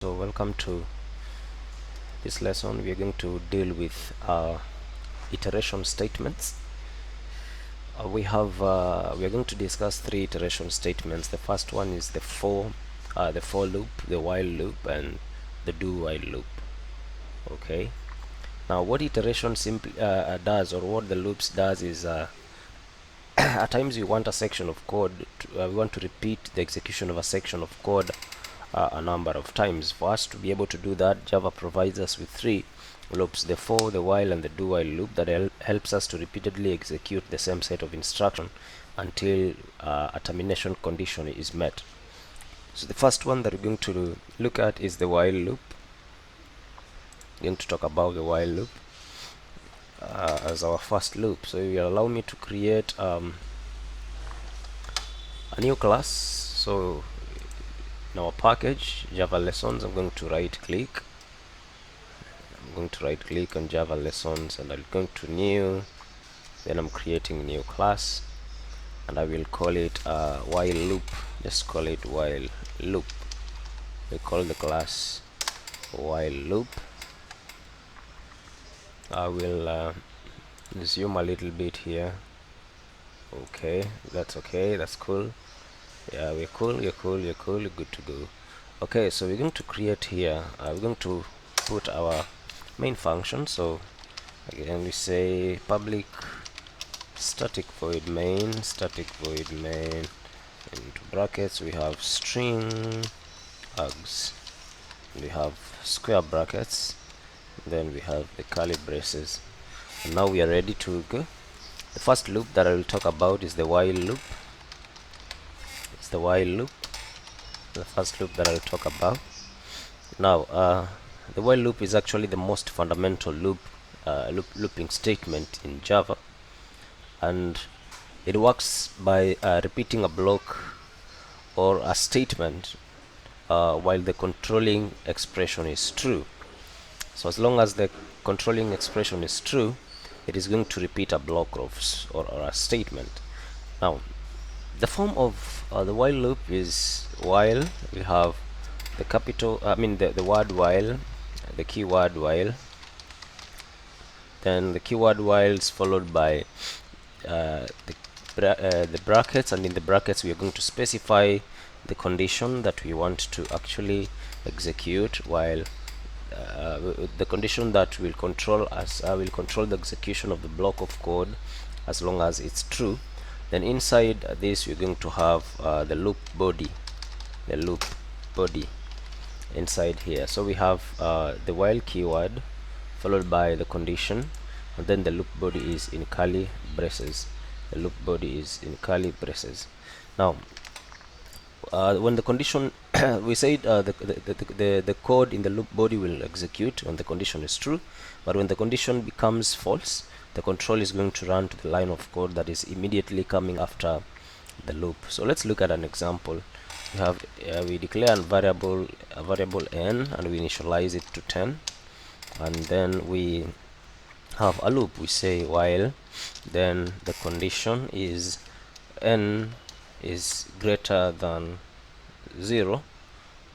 So welcome to this lesson. We are going to deal with iteration statements. We are going to discuss three iteration statements. The first one is the for loop, the while loop, and the do while loop. Okay. Now, what iteration simply does, or what the loops does, is at times we want a section of code. We want to repeat the execution of a section of code a number of times. For us to be able to do that, Java provides us with three loops: the for, the while, and the do while loop that helps us to repeatedly execute the same set of instructions until a termination condition is met. So the first one that we're going to look at is the while loop. We're going to talk about the while loop as our first loop. So it will allow me to create a new class. So in our package Java lessons, I'm going to right click on Java lessons, and I'm going to new, then I'm creating a new class, and I will call it while loop. Just call it while loop. We call the class while loop. I will zoom a little bit here. Okay, that's cool. Yeah, we're cool, you're good to go. Okay, so we're going to create here, we're going to put our main function. So again, we say public static void main, into brackets we have string args, we have square brackets, then we have the curly braces, and now we are ready to go. The first loop that I will talk about is the while loop. It's the while loop, the first loop that I will talk about. Now the while loop is actually the most fundamental looping statement in Java, and it works by repeating a block or a statement while the controlling expression is true. So as long as the controlling expression is true, it is going to repeat a block or a statement. Now, the form of the while loop is while. We have the word while, the keyword while, then the keyword while is followed by the brackets, and in the brackets we are going to specify the condition that we want to actually execute, while the condition that will control the execution of the block of code as long as it's true. Then inside this we're going to have the loop body inside here. So we have the while keyword followed by the condition, and then the loop body is in curly braces. Now when the condition we said the code in the loop body will execute when the condition is true, but when the condition becomes false, the control is going to run to the line of code that is immediately coming after the loop. So let's look at an example. We declare a variable n, and we initialize it to 10, and then we have a loop. We say while, then the condition is n is greater than 0.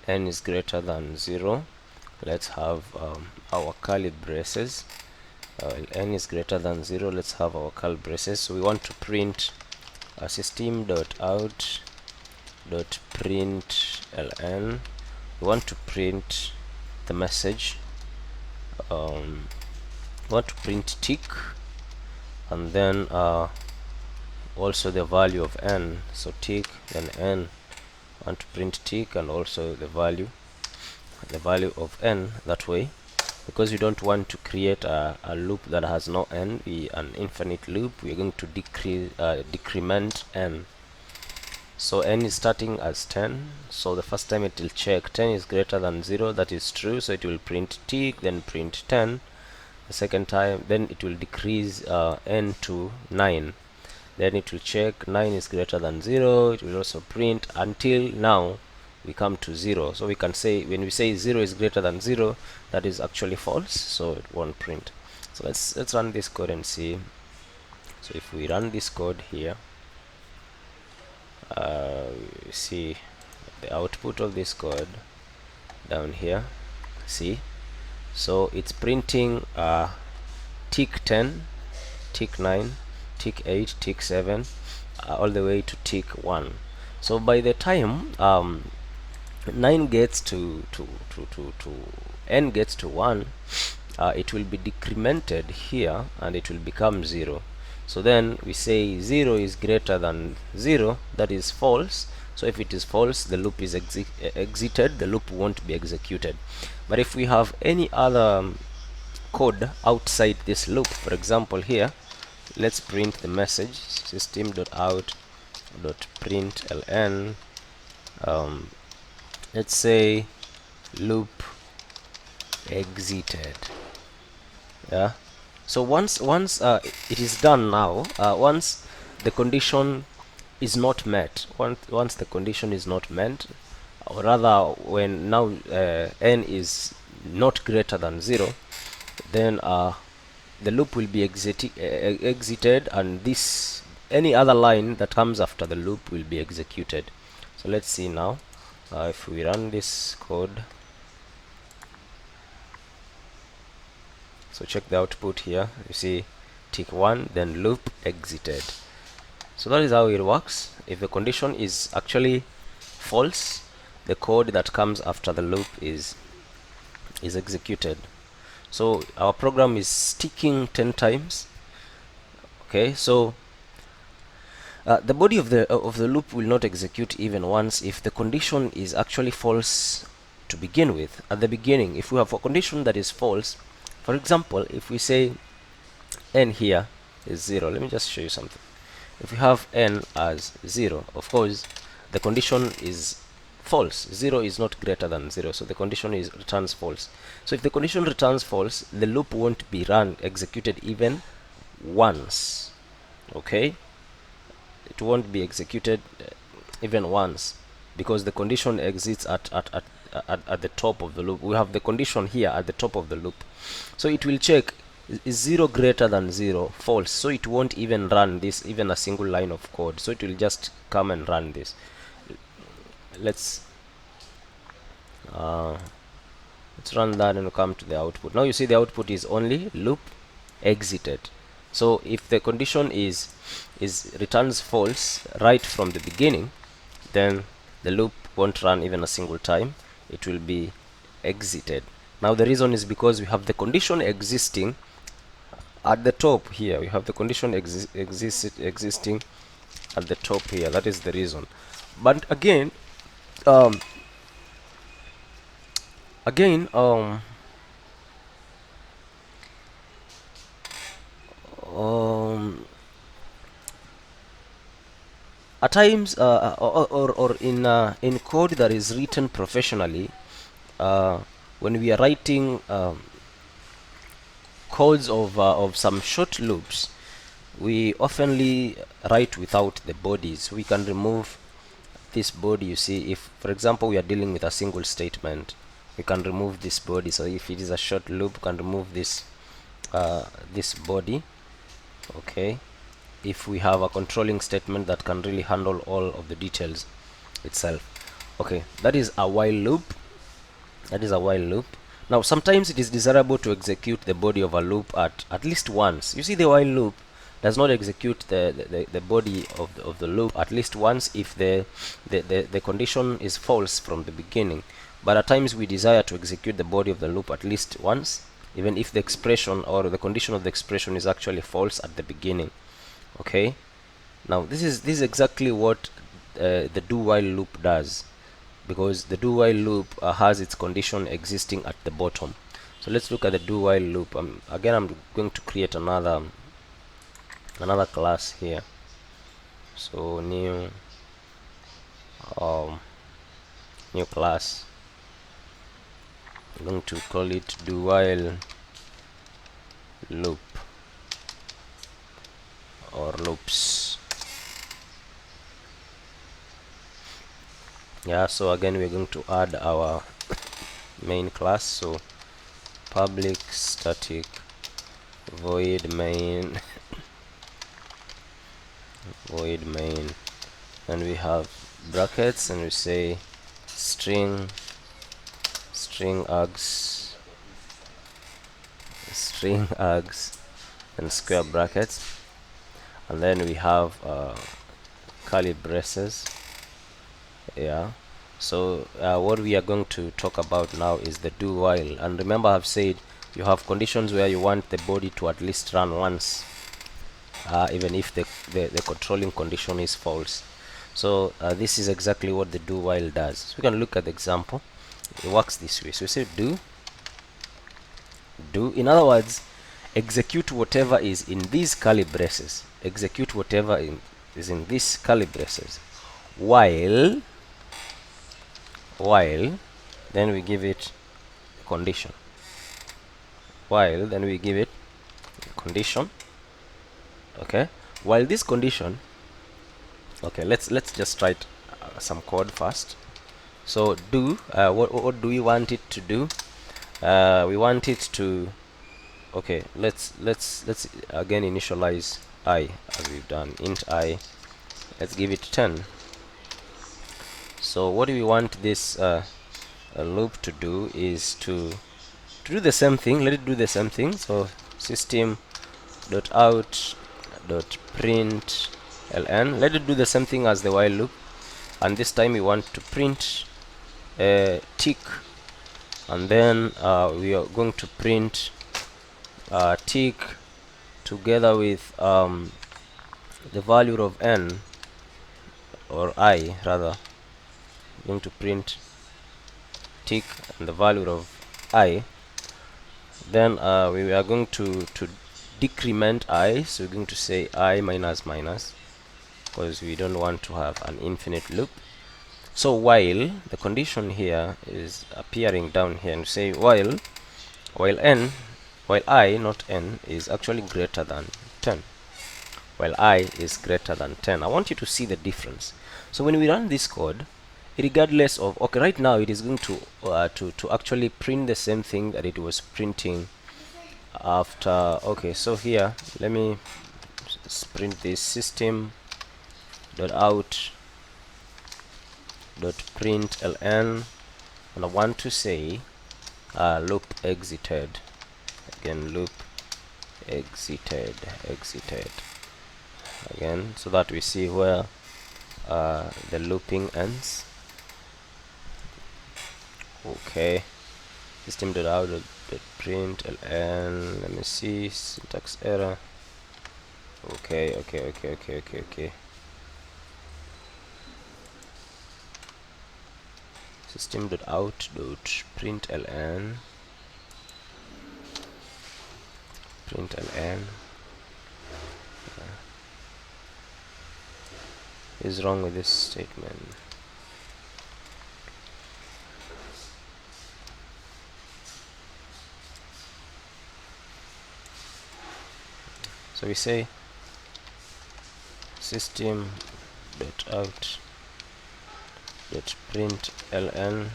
N is greater than 0. Let's have our curly braces. N is greater than 0. Let's have our curly braces. So we want to print system.out.println. We want to print the message. We want to print tick, and then also the value of n. So tick, then n. I want to print tick and also the value of n. That way, because we don't want to create a loop that has no n, an infinite loop, we're going to decrement n. So n is starting as 10. So the first time it will check 10 is greater than 0. That is true, so it will print tick, then print 10. The second time, then it will decrease n to 9. Then it will check 9 is greater than 0. It will also print until now we come to 0. So we can say, when we say 0 is greater than 0, that is actually false, so it won't print. So let's run this code and see. So if we run this code here, see the output of this code down here. See, so it's printing tick 10, tick 9, tick 8, tick 7, all the way to tick 1. So by the time 9 gets to n gets to 1, it will be decremented here and it will become 0. So then we say 0 is greater than 0, that is false. So if it is false, the loop is exited, the loop won't be executed. But if we have any other code outside this loop, for example here, let's print the message system.out.println, let's say loop exited. Yeah, so once it is done now, once the condition is not met, once the condition is not met, or rather when now n is not greater than 0, then the loop will be exited, and this any other line that comes after the loop will be executed. So let's see now, if we run this code. So check the output here, you see tick 1, then loop exited. So that is how it works. If the condition is actually false, the code that comes after the loop is executed. So our program is ticking 10 times. Okay, so the body of the loop will not execute even once if the condition is actually false to begin with. At the beginning, if we have a condition that is false, for example, if we say n here is 0, let me just show you something. If we have n as 0, of course the condition is false. 0 is not greater than 0, so the condition returns false. So if the condition returns false, the loop won't be executed even once. Okay, it won't be executed even once because the condition exists at the top of the loop. We have the condition here at the top of the loop, so it will check, is 0 greater than 0? False. So it won't even run this, even a single line of code. So it will just come and run this. Let's run that and come to the output. Now you see the output is only loop exited. So if the condition is returns false right from the beginning, then the loop won't run even a single time. It will be exited. Now the reason is because we have the condition existing at the top here. We have the condition existing at the top here. That is the reason. But again, at times, or in code that is written professionally, when we are writing codes of some short loops, we oftenly write without the bodies. We can remove this body. You see, if for example we are dealing with a single statement, we can remove this body. So if it is a short loop, we can remove this body. Okay, if we have a controlling statement that can really handle all of the details itself. Okay, that is a while loop. Now sometimes it is desirable to execute the body of a loop at least once. You see, the while loop does not execute the body of the loop at least once if the condition is false from the beginning. But at times we desire to execute the body of the loop at least once, even if the expression or the condition of the expression is actually false at the beginning. Okay, now this is exactly what the do while loop does, because the do while loop has its condition existing at the bottom. So let's look at the do while loop. Again, I'm going to create another class here. So new class. I'm going to call it do while loop or loops. Yeah, so again we're going to add our main class. So public static void main void main, and we have brackets, and we say string string args and square brackets, and then we have curly braces. Yeah, so what we are going to talk about now is the do while. And remember, I've said you have conditions where you want the body to at least run once, even if the controlling condition is false. So this is exactly what the do while does. So we can look at the example. It works this way. So we say do, in other words, execute whatever is in these curly braces, execute whatever is in these curly braces, while then we give it condition, while then we give it condition. Okay, while this condition, okay, let's just write some code first. So do, what do we want it to do? We want it to, okay, let's again initialize I as we've done, int I. Let's give it 10. So what do we want this loop to do is to do the same thing. Let it do the same thing. So system.out.println, let it do the same thing as the while loop, and this time we want to print tick, and then we are going to print tick together with the value of n, or I rather. I'm going to print tick and the value of I. Then we are going to decrement I, so we're going to say I minus minus, because we don't want to have an infinite loop. So while the condition here is appearing down here, and say while I, not n, is actually greater than 10, while I is greater than 10. I want you to see the difference. So when we run this code, regardless of, okay, right now it is going to actually print the same thing that it was printing after. Okay, so here let me print this system.out.println, and I want to say loop exited, again loop exited again, so that we see where the looping ends. Okay, system.out.println, let me see, syntax error. Okay. System.out.println is wrong with this statement. So we say system.out.println,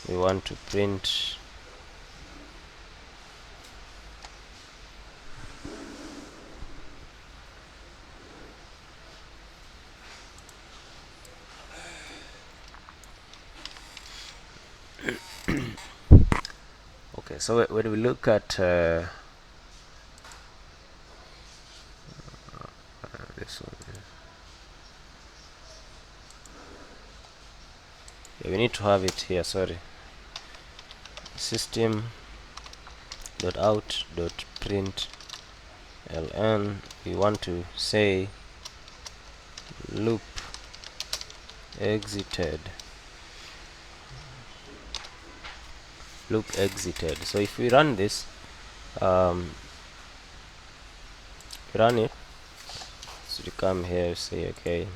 we want to print okay, so when we look at this one, yeah, we need to have it here, sorry. System.out.println, we want to say loop exited. So if we run this, run it, so we come here, say okay,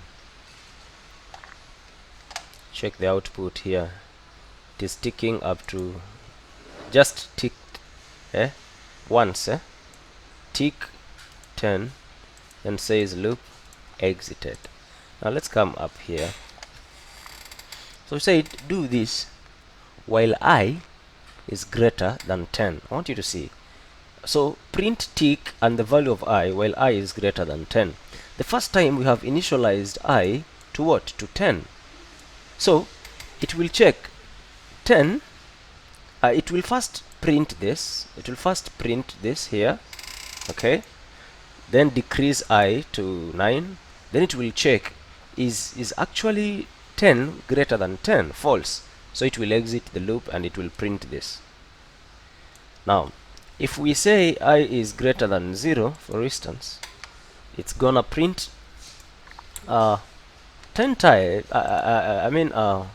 check the output here. It is ticking up to, just ticked once, tick 10, and says loop exited. Now let's come up here. So we say do this while I is greater than 10. I want you to see. So print tick and the value of I while I is greater than 10. The first time we have initialized I to what? To 10. So it will check 10 it will first print this. It will first print this here, okay, then decrease I to 9. Then it will check, is actually 10 greater than 10? False. So it will exit the loop and it will print this. Now if we say I is greater than 0, for instance, it's gonna print 10 times, the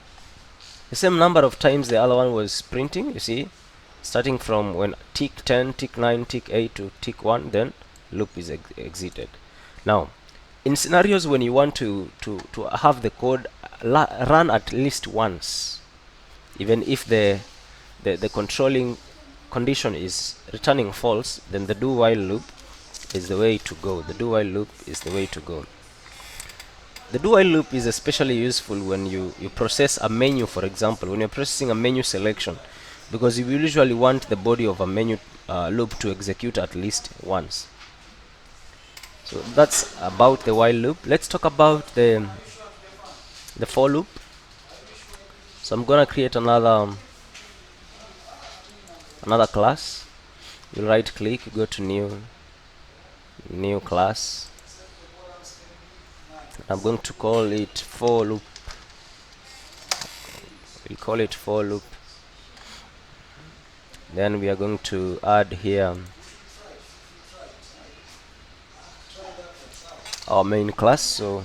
same number of times the other one was printing. You see, starting from when tick 10, tick 9, tick 8 to tick 1, then loop is exited. Now in scenarios when you want to have the code run at least once, even if the controlling condition is returning false, then the do while loop is the way to go. The do while loop is the way to go. The do while loop is especially useful when you process a menu, for example, when you're processing a menu selection, because you usually want the body of a menu loop to execute at least once. So that's about the while loop. Let's talk about the for loop. So I'm gonna create another class. You right click, go to new class. I'm going to call it for loop. We'll call it for loop. Then we are going to add here our main class. So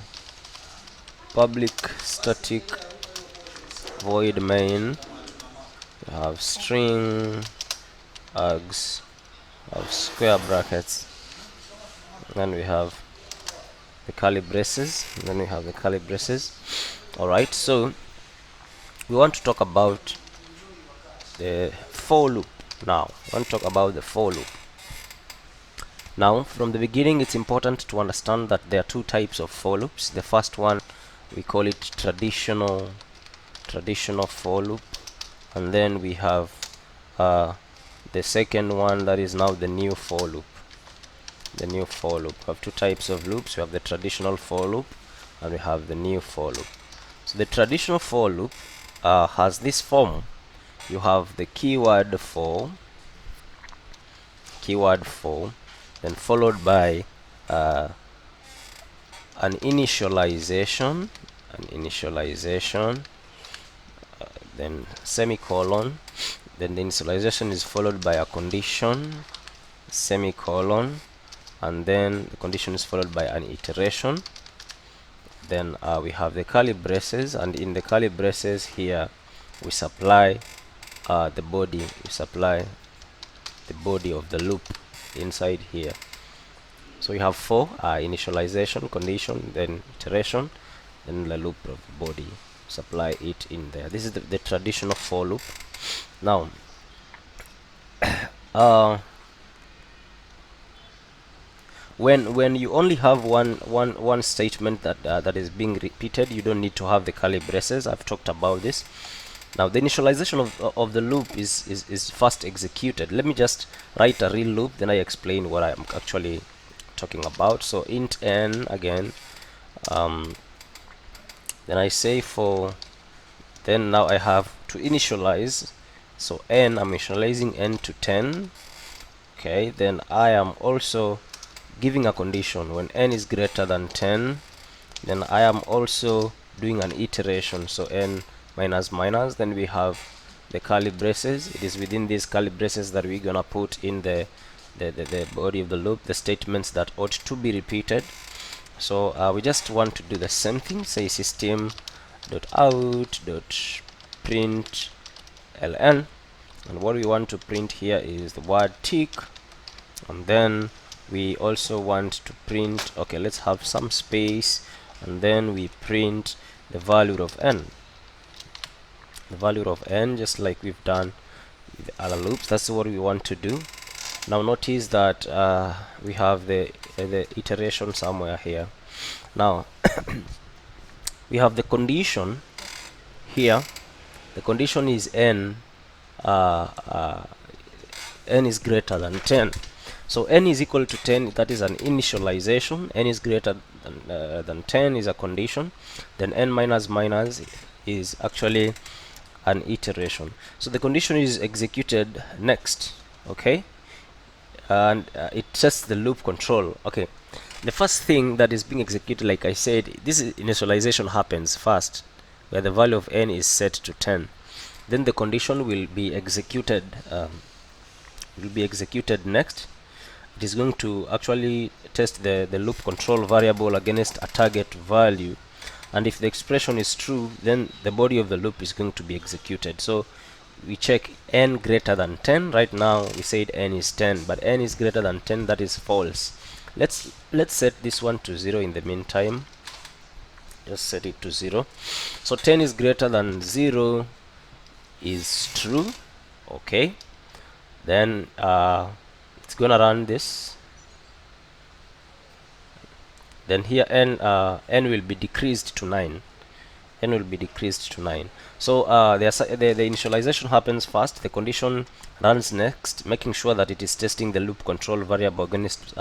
public static void main. We have string args, have square brackets, then we have the curly braces, and then we have the curly braces. Alright, so we want to talk about the for loop now. We want to talk about the for loop. Now from the beginning, it's important to understand that there are two types of for loops. The first one, we call it traditional for loop, and then we have the second one, that is now the new for loop. The new for loop. We have two types of loops. We have the traditional for loop and we have the new for loop. So the traditional for loop has this form. You have the keyword for, then followed by an initialization, then semicolon, then the initialization is followed by a condition, semicolon, and then the condition is followed by an iteration. Then we have the curly braces, and in the curly braces here we supply the body of the loop inside here. So we have for initialization, condition, then iteration, then the loop of body, supply it in there. This is the traditional for loop. Now when you only have one statement that is being repeated, you don't need to have the curly braces. I've talked about this. Now the initialization of the loop is first executed. Let me just write a real loop, then I explain what I'm actually talking about. So int n again, then I say for, then now I have to initialize. So n, I'm initializing n to 10. Okay, then I am also giving a condition. When n is greater than 10, then I am also doing an iteration. So n minus minus, then we have the curly braces. It is within these curly braces that we're gonna put in the body of the loop, the statements that ought to be repeated. So we just want to do the same thing. Say system.out.println, and what we want to print here is the word tick, and then we also want to print, okay, let's have some space, and then we print the value of n. The value of n, just like we've done with the other loops. That's what we want to do. Now notice that we have the iteration somewhere here. Now we have the condition here. The condition is n is greater than 10. So n is equal to 10, that is an initialization. N is greater than 10 is a condition. Then n minus minus is actually an iteration. So the condition is executed next, okay, and it tests the loop control. Okay, the first thing that is being executed, like I said, this initialization happens first, where the value of n is set to 10. Then the condition will be executed next. It is going to actually test the loop control variable against a target value, and if the expression is true, then the body of the loop is going to be executed. So we check n greater than 10. Right now we said n is 10, but n is greater than 10, that is false. Let's set this one to 0 in the meantime. Just set it to 0. So 10 is greater than 0 is true. Okay, then it's gonna run this. Then here n will be decreased to 9. N will be decreased to 9. So the initialization happens first, the condition runs next, making sure that it is testing the loop control variable against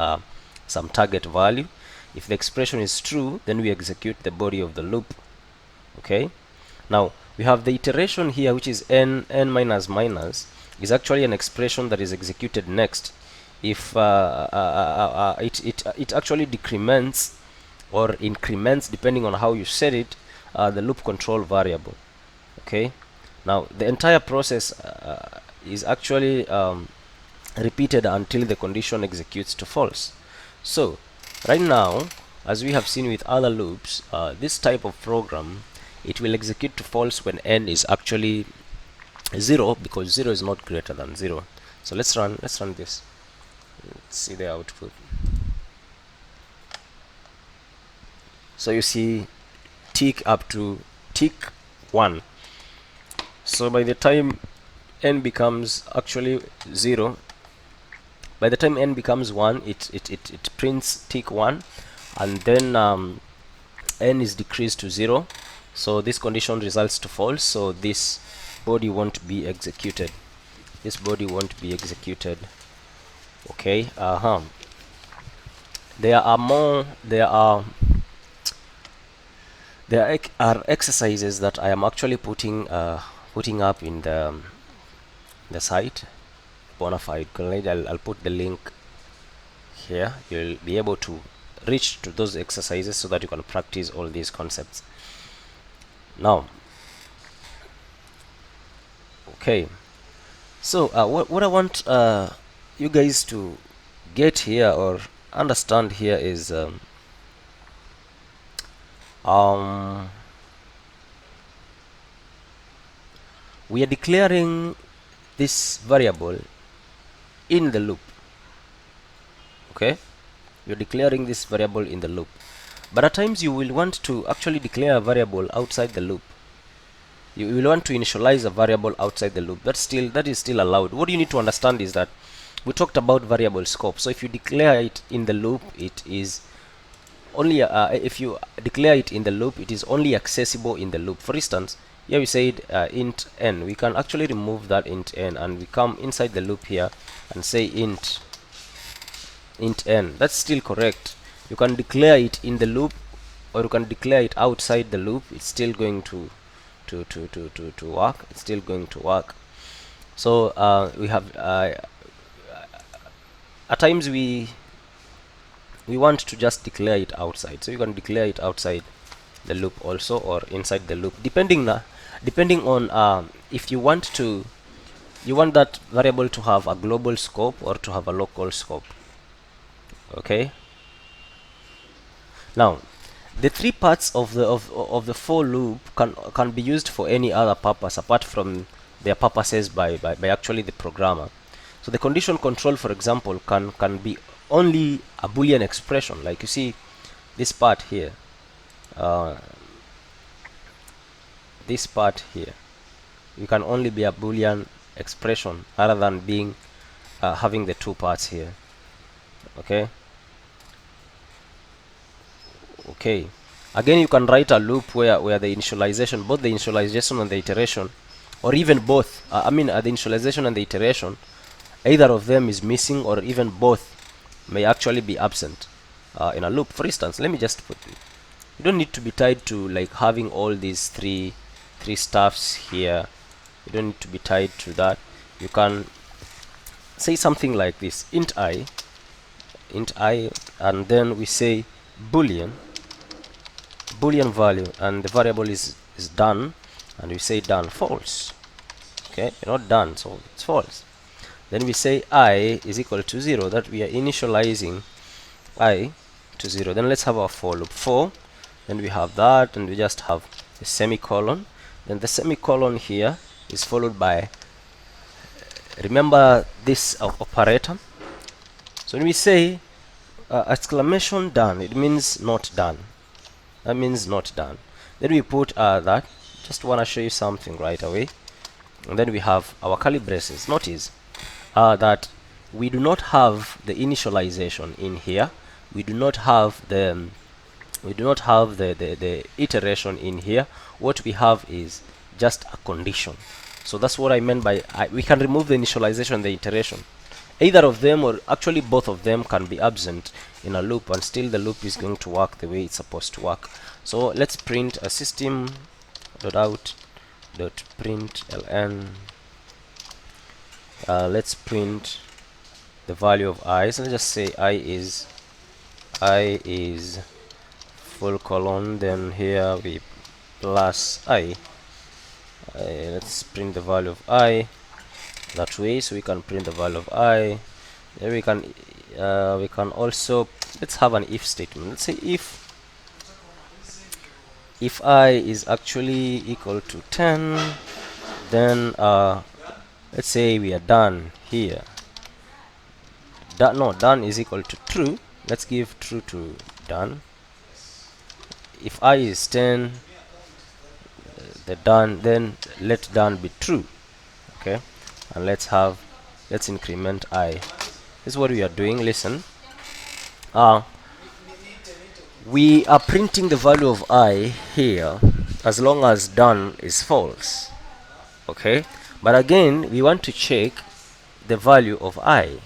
some target value. If the expression is true, then we execute the body of the loop. Okay, now we have the iteration here, which is n minus minus, is actually an expression that is executed next. If it actually decrements or increments, depending on how you set it, the loop control variable. Okay, now the entire process is actually repeated until the condition executes to false. So right now, as we have seen with other loops, this type of program, it will execute to false when n is actually 0, because 0 is not greater than 0. So let's run this. Let's see the output. So you see tick up to tick 1. So by the time n becomes actually 0, by the time n becomes 1, it prints tick 1, and then n is decreased to 0. So this condition results to false. So this body won't be executed. Okay. There are exercises that I am actually putting up in the site, Bonafide. I'll put the link here. You'll be able to reach to those exercises so that you can practice all these concepts. Now, okay, so what I want you guys to get here or understand here is we are declaring this variable in the loop. Okay, you're declaring this variable in the loop, but at times you will want to actually declare a variable outside the loop. You will want to initialize a variable outside the loop. That is still allowed. What you need to understand is that we talked about variable scope. So if you declare it in the loop, it is only if you declare it in the loop, it is only accessible in the loop. For instance, here we said int n. We can actually remove that int n, and we come inside the loop here and say int n. That's still correct. You can declare it in the loop, or you can declare it outside the loop. It's still going to work. It's still going to work. So we have at times we want to just declare it outside, so you can declare it outside the loop also, or inside the loop, depending on if you want that variable to have a global scope or to have a local scope. Okay, now the three parts of the for loop can be used for any other purpose apart from their purposes by actually the programmer. So the condition control, for example, can be only a Boolean expression, like you see this part here. This part here, you can only be a Boolean expression rather than being having the two parts here. Okay. Again, you can write a loop where the initialization, both the initialization and the iteration, or even both, the initialization and the iteration, either of them is missing, or even both may actually be absent in a loop. For instance, let me just put it. You don't need to be tied to like having all these three stuffs here You don't need to be tied to that. You can say something like this: int I, and then we say boolean value, and the variable is done, and we say done false. Okay, not done, so it's false. Then we say I is equal to 0, that we are initializing I to 0. Then let's have our for loop. For, then we have that, and we just have a semicolon. Then the semicolon here is followed by, remember this operator. So when we say exclamation done, it means not done. That means not done. Then we put that. Just want to show you something right away. And then we have our curly braces. Notice that we do not have the initialization in here. We do not have the iteration in here. What we have is just a condition. So that's what I meant by we can remove the initialization and the iteration. Either of them, or actually both of them, can be absent in a loop, and still the loop is going to work the way it's supposed to work. So let's print a system.out.println. Let's print the value of I. So let's just say I is full colon, then here we plus I. Let's print the value of I that way, so we can print the value of I. Then we can also, let's have an if statement. Let's say if I is actually equal to 10, then let's say we are done here. Done is equal to true. Let's give true to done. If I is 10, then let done be true. Okay, and let's increment I. This is what we are doing. Listen, we are printing the value of I here as long as done is false. Okay, but again we want to check the value of I.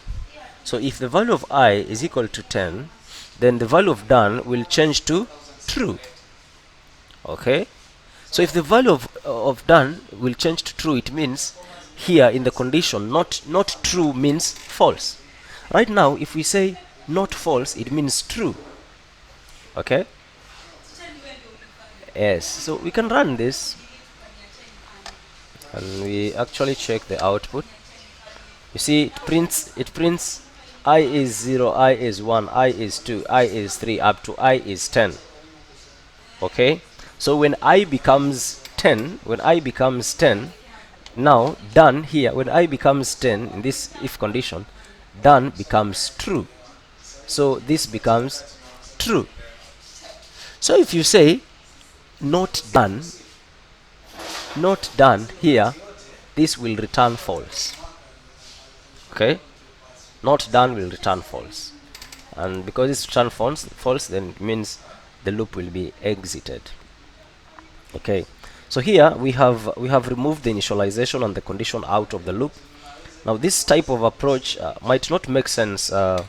So if the value of I is equal to 10, then the value of done will change to true. Okay, so if the value of done will change to true, it means here in the condition not true means false. Right now if we say not false, it means true. Okay, yes, so we can run this and we actually check the output. You see, it prints I is 0, I is 1, I is 2, I is 3, up to I is 10. Okay, so when I becomes 10, now done here, when I becomes 10 in this if condition, done becomes true. So this becomes true. So if you say not done here, this will return false. Okay, not done will return false, and because it's return false, then it means the loop will be exited. Okay, so here we have removed the initialization and the condition out of the loop. Now this type of approach might not make sense in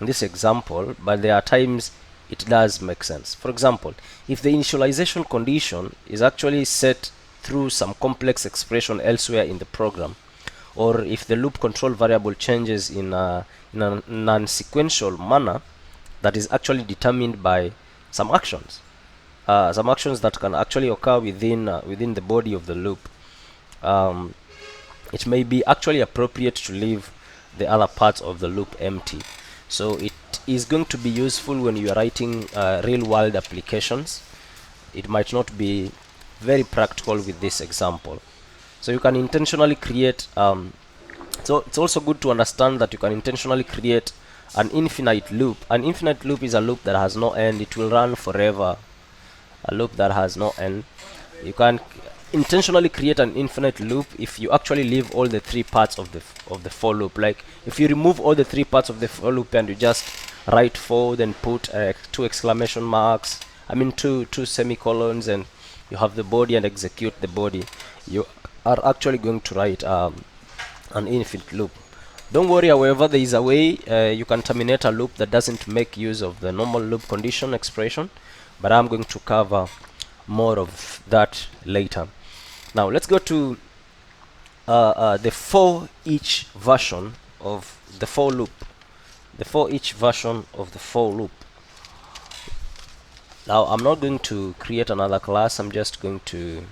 this example, but there are times it does make sense. For example, if the initialization condition is actually set through some complex expression elsewhere in the program, or if the loop control variable changes in a non-sequential manner that is actually determined by some actions that can actually occur within the body of the loop, it may be actually appropriate to leave the other parts of the loop empty. So it is going to be useful when you are writing real-world applications. It might not be very practical with this example. So you can intentionally create so it's also good to understand that you can intentionally create an infinite loop. An infinite loop is a loop that has no end. It will run forever. A loop that has no end. You can intentionally create an infinite loop if you actually leave all the three parts of the for loop. Like if you remove all the three parts of the for loop and you just write for, then put 2 exclamation marks, two semicolons, and you have the body and execute the body, you are actually going to write an infinite loop. Don't worry, however, there is a way you can terminate a loop that doesn't make use of the normal loop condition expression, but I'm going to cover more of that later. Now let's go to the for each version of the for loop. The for each version of the for loop. Now I'm not going to create another class. I'm just going to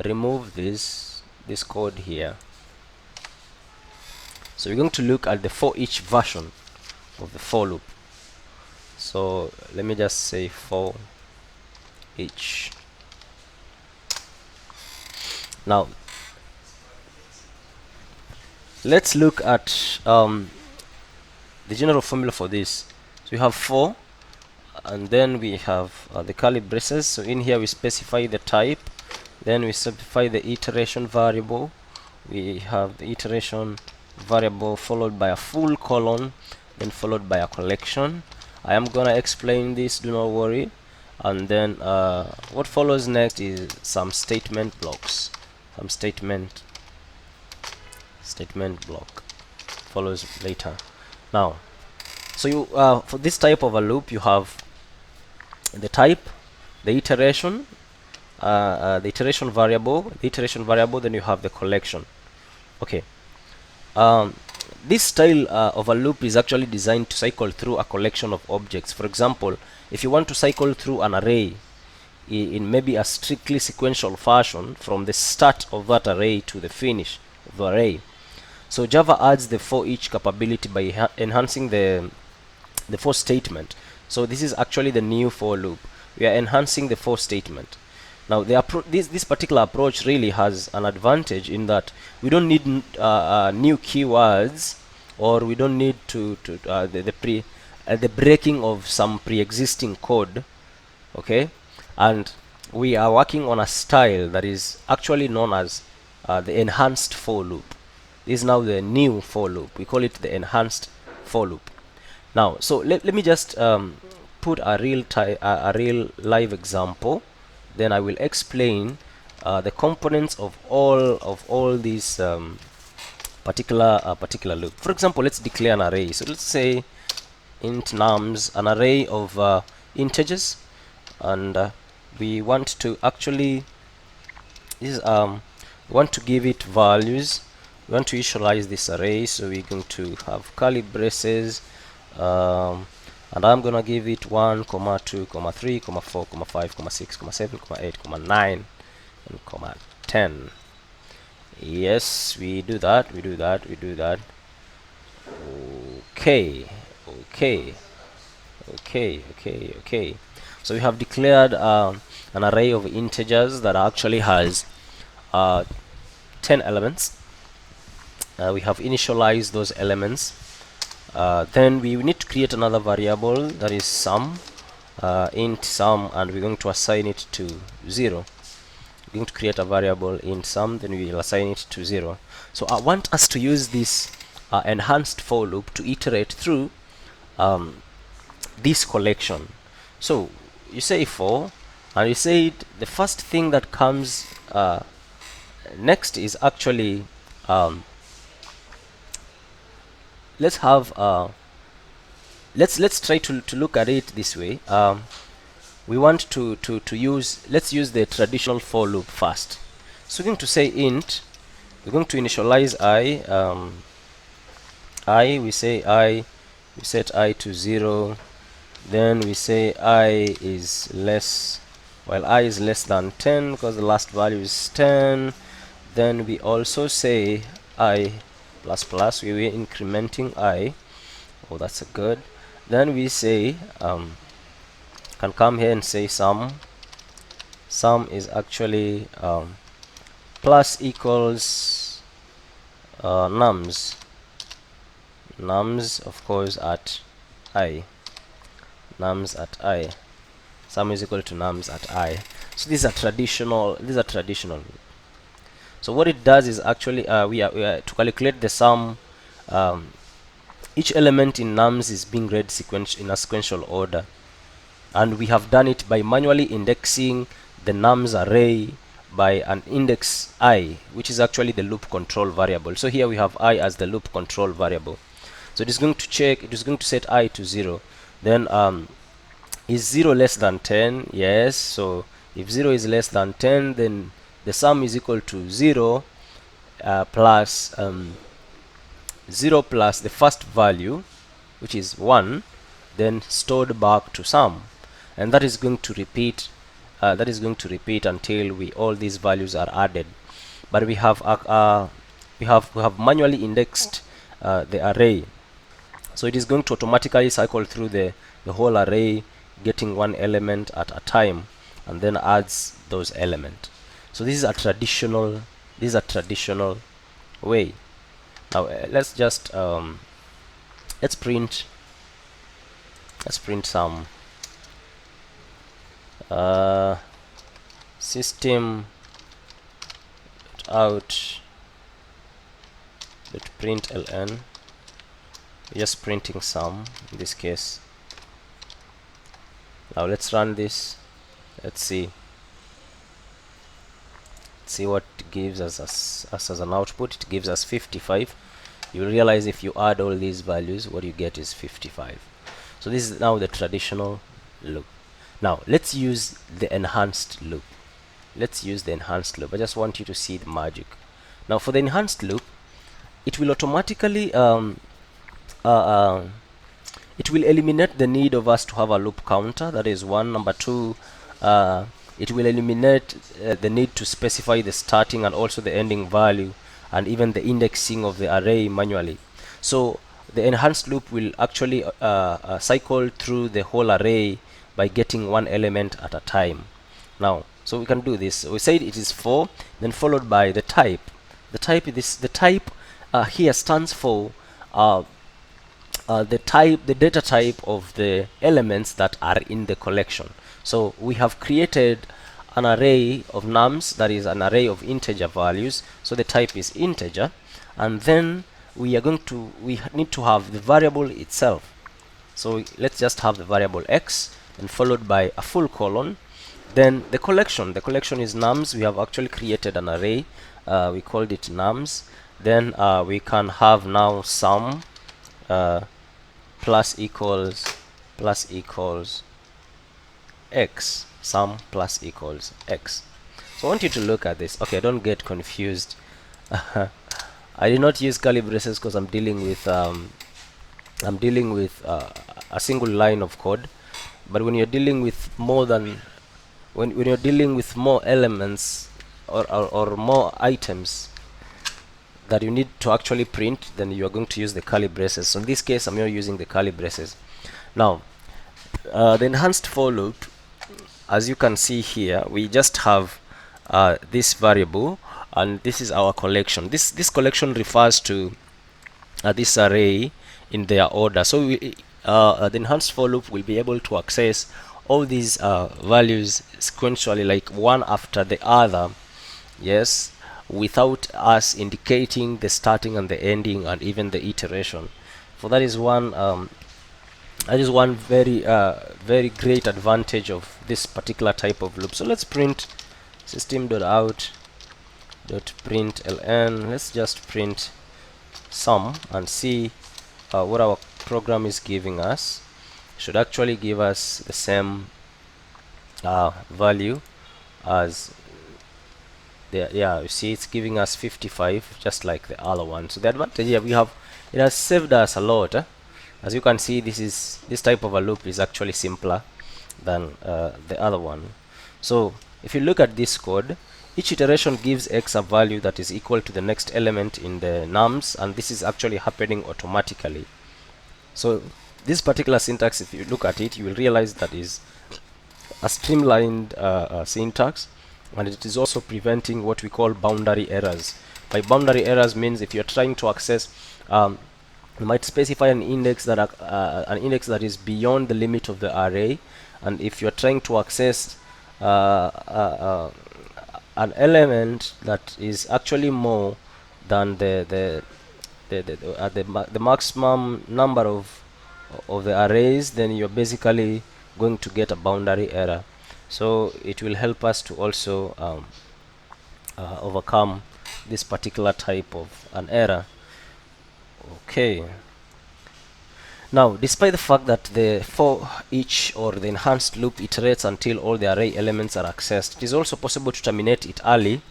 remove this code here. So we're going to look at the for each version of the for loop. So let me just say for each. Now let's look at the general formula for this. So we have for, and then we have the curly braces. So in here we specify the type, then we specify the iteration variable. We have the iteration variable followed by a full colon, then followed by a collection. I am gonna explain this, do not worry. And then what follows next is some statement blocks. Some statement block follows later. Now, so you for this type of a loop, you have the type, the iteration variable, then you have the collection. Okay. This style of a loop is actually designed to cycle through a collection of objects. For example, if you want to cycle through an array in maybe a strictly sequential fashion from the start of that array to the finish of the array. So Java adds the for each capability by enhancing the for statement. So this is actually the new for loop. We are enhancing the for statement. Now this particular approach really has an advantage in that we don't need new keywords, or we don't need the breaking of some pre-existing code. Okay, and we are working on a style that is actually known as the enhanced for loop. This is now the new for loop. We call it the enhanced for loop. Now, so let me just put a real live example. Then I will explain the components of all these particular loop. For example, let's declare an array. So let's say int nums, an array of integers, and we want to actually want to give it values. We want to initialize this array, so we're going to have curly braces, and I'm gonna give it 1, 2, 3, 4, 5, 6, 7, 8, 9, and 10. Yes, we do that. Okay. So we have declared an array of integers that actually has 10 elements. We have initialized those elements. Then we need to create another variable that is sum, int sum, and we're going to assign it to 0. We're going to create a variable int sum, then we will assign it to 0. So I want us to use this enhanced for loop to iterate through this collection. So you say for, and you say the first thing that comes next is actually let's have let's try to look at it this way. We want to use, let's use the traditional for loop first. So we're going to say int, we're going to initialize we set I to 0, then we say I is less than 10 because the last value is 10. Then we also say I plus plus, we were incrementing I. Oh, that's a good. Then we say can come here and say sum is actually plus equals nums of course at I, sum is equal to nums at I. So these are traditional. So what it does is actually we are to calculate the sum. Each element in nums is being read in a sequential order, and we have done it by manually indexing the nums array by an index I, which is actually the loop control variable. So here we have I as the loop control variable. So it is going to check, it is going to set I to 0. Then is 0 less than 10? Yes. So if 0 is less than 10, then the sum is equal to 0, plus 0 plus the first value, which is 1, then stored back to sum, and that is going to repeat until all these values are added. But we have manually indexed the array, so it is going to automatically cycle through the whole array, getting one element at a time, and then adds those elements. So this is a traditional way. Now let's just let's print some system out .println. Just printing sum in this case. Now let's run this. Let's see what it gives us as an output. It gives us 55. You realize if you add all these values, what you get is 55. So this is now the traditional loop. Now let's use the enhanced loop. I just want you to see the magic. Now for the enhanced loop, it will automatically it will eliminate the need of us to have a loop counter. That is one. Number two, it will eliminate the need to specify the starting and also the ending value, and even the indexing of the array manually. So the enhanced loop will actually cycle through the whole array by getting one element at a time. Now, so we can do this. We said it is 4, then followed by the type. The type here stands for the data type of the elements that are in the collection. So we have created an array of nums, that is an array of integer values. So the type is integer, and then we need to have the variable itself. So let's just have the variable x, and followed by a full colon. Then the collection is nums. We have actually created an array. We called it nums. Then we can have now sum plus equals x, sum plus equals x. So I want you to look at this. Okay, don't get confused. I did not use curly braces because I'm dealing with a single line of code. But when you're dealing with more than when you're dealing with more elements or more items that you need to actually print, then you are going to use the curly braces. So in this case, I'm not using the curly braces. Now, the enhanced for loop, as you can see here, we just have this variable, and this is our collection. This collection refers to this array in their order. So the enhanced for loop will be able to access all these values sequentially, like one after the other, yes, without us indicating the starting and the ending and even the iteration. So that is one very great advantage of this particular type of loop. So let's print system.out.println. Let's just print sum and see what our program is giving us. Should actually give us the same value as you see, it's giving us 55, just like the other one. So the advantage here, it has saved us a lot. As you can see, this type of a loop is actually simpler than the other one. So if you look at this code, each iteration gives x a value that is equal to the next element in the nums, and this is actually happening automatically. So this particular syntax, if you look at it, you will realize that is a streamlined syntax, and it is also preventing what we call boundary errors. By boundary errors means if you're trying to access, you might specify an index that is beyond the limit of the array, and if you're trying to access an element that is actually more than the maximum number of the arrays, then you're basically going to get a boundary error. So it will help us to also overcome this particular type of an error. Okay. Now, despite the fact that the for each or the enhanced loop iterates until all the array elements are accessed, it is also possible to terminate it early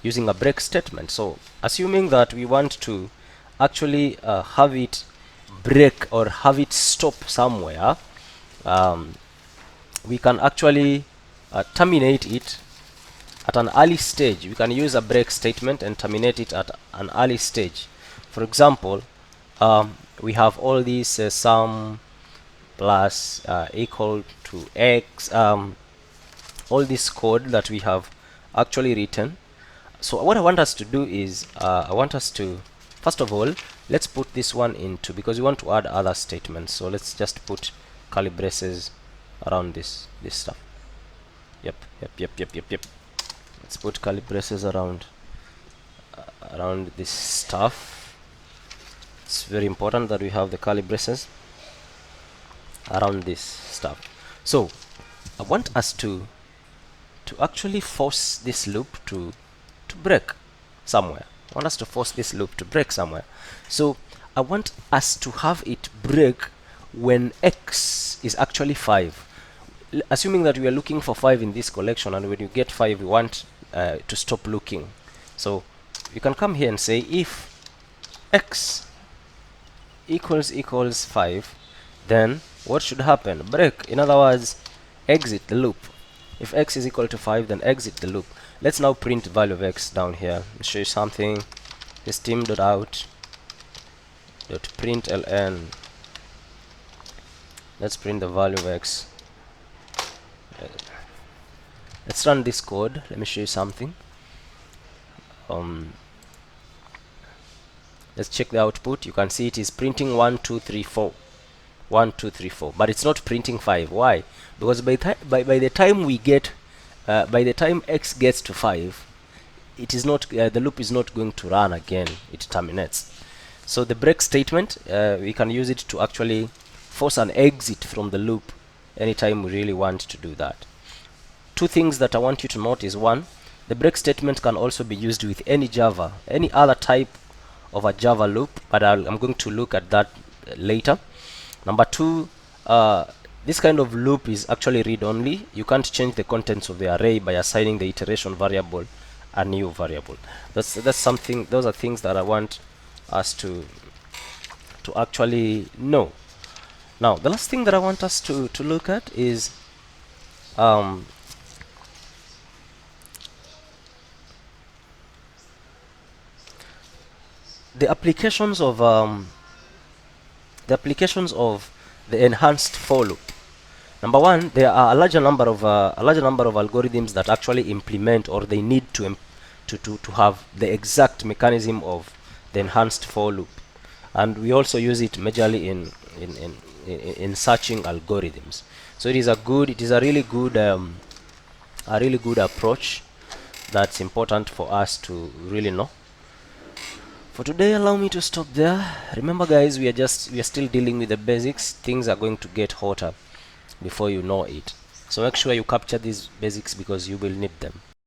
using a break statement. So assuming that we want to actually have it break or have it stop somewhere, we can actually terminate it at an early stage. We can use a break statement and terminate it at an early stage. For example, we have all these sum plus equal to x, all this code that we have actually written. So what I want us to do is I want us to, first of all, let's put this one into, because we want to add other statements. So let's just put curly braces around this stuff. Yep. Let's put curly braces around this stuff. It's very important that we have the curly braces around this stuff. So I want us to actually force this loop to break somewhere. I want us to force this loop to break somewhere. So I want us to have it break when x is actually 5. Assuming that we are looking for 5 in this collection, and when you get 5 we want to stop looking. So you can come here and say if x equals 5, then what should happen? Break. In other words, exit the loop. If x is equal to 5, then exit the loop. Let's now print the value of x down here. Let me show you something. System.out.println. Let's print the value of x. Let's run this code. Let me show you something. Let's check the output. You can see it is printing 1 2 3 4, 1 2 3 4, but it's not printing 5. Why? Because by the time we get by the time x gets to 5, it is not the loop is not going to run again. It terminates. So the break statement, we can use it to actually force an exit from the loop anytime we really want to do that. Two things that I want you to note is, one, the break statement can also be used with any other type of a Java loop, but I'm going to look at that later. Number two, this kind of loop is actually read-only. You can't change the contents of the array by assigning the iteration variable a new variable. That's something. Those are things that I want us to actually know. Now, the last thing that I want us to look at is the applications of the enhanced for loop. Number one, there are a larger number of algorithms that actually implement, or they need to have the exact mechanism of the enhanced for loop, and we also use it majorly in searching algorithms. So it is a really good approach that's important for us to really know. For today, allow me to stop there. Remember guys, we are still dealing with the basics. Things are going to get hotter before you know it. So make sure you capture these basics because you will need them.